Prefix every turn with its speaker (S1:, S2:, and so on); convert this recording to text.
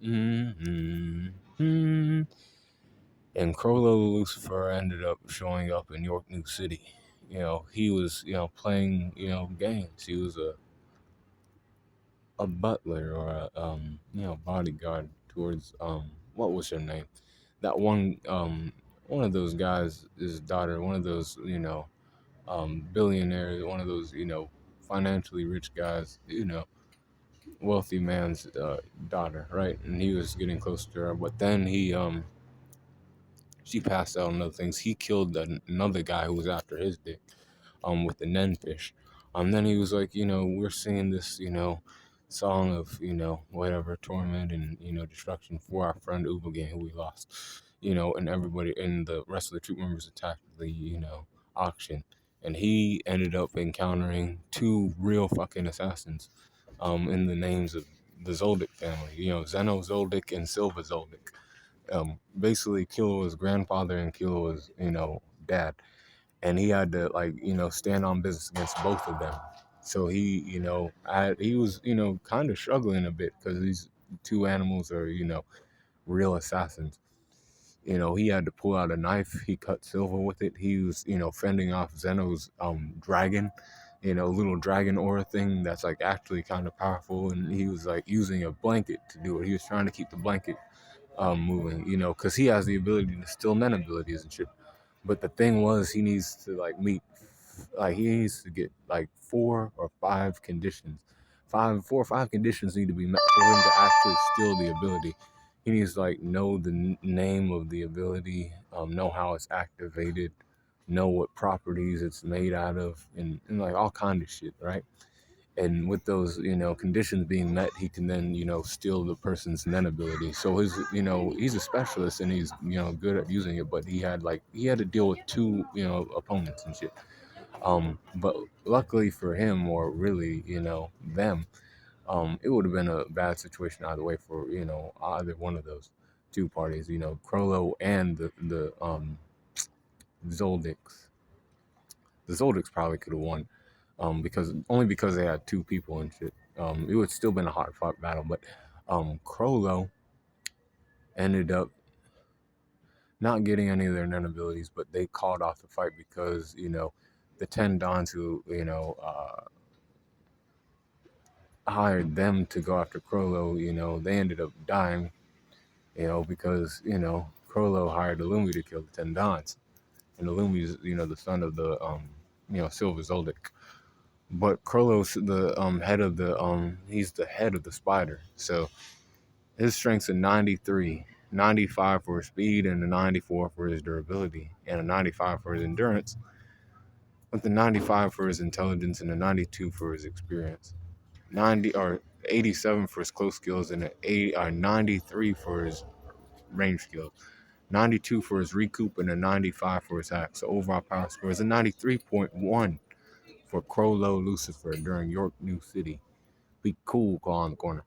S1: And Chrollo Lucifer ended up showing up in Yorknew City. He was, playing, games. He was a butler or bodyguard towards, what was her name? That one of those guys, his daughter, one of those, billionaires, one of those, financially rich guys, wealthy man's daughter, right? And he was getting close to her, but then she passed out and other things. He killed another guy who was after his dick, with the Nen fish. Then he was like, we're singing this, song of, whatever, torment and, destruction for our friend Ubagain who we lost, and everybody and the rest of the troop members attacked the, auction. And he ended up encountering two real fucking assassins, in the names of the Zoldyck family, Zeno Zoldyck and Silva Zoldyck. Basically Kilo's grandfather and Kilo's, dad. And he had to, like, stand on business against both of them. So he, he was, kind of struggling a bit because these two animals are, real assassins. He had to pull out a knife. He cut Silva with it. He was, fending off Zeno's dragon, little dragon aura thing that's like actually kind of powerful. And he was like using a blanket to do it. He was trying to keep the blanket moving, because he has the ability to still men abilities and shit. But the thing was, he needs to he needs to get like 4 or 5 conditions. 4 or 5 conditions need to be met for him to actually steal the ability. He needs to like know the name of the ability, know how it's activated, know what properties it's made out of, and like all kind of shit, right? And with those, conditions being met, he can then, steal the person's Nen ability. So his, he's a specialist and he's, good at using it, but he had to deal with 2, opponents and shit. But luckily for him, or really, them, it would have been a bad situation either way for, either one of those 2 parties, Chrollo and the Zoldicks. The Zoldicks probably could have won. Because they had 2 people and shit. It would still been a hard fought battle, but Chrollo ended up not getting any of their Nen abilities, but they called off the fight because, the 10 Dons who, hired them to go after Chrollo, they ended up dying, because, Chrollo hired Illumi to kill the 10 Dons. And Illumi's, the son of the, Silver Zoldyck. But Chrollo's the head of the he's the head of the spider. So his strength's a 93, 95 for his speed, and a 94 for his durability, and a 95 for his endurance, with the 95 for his intelligence and a 92 for his experience. 87 for his close skills, and a 93 for his range skills. 92 for his recoup, and a 95 for his hack. So overall power score is a 93.1 for Chrollo Lucifer during Yorknew City. Be cool, call on the corner.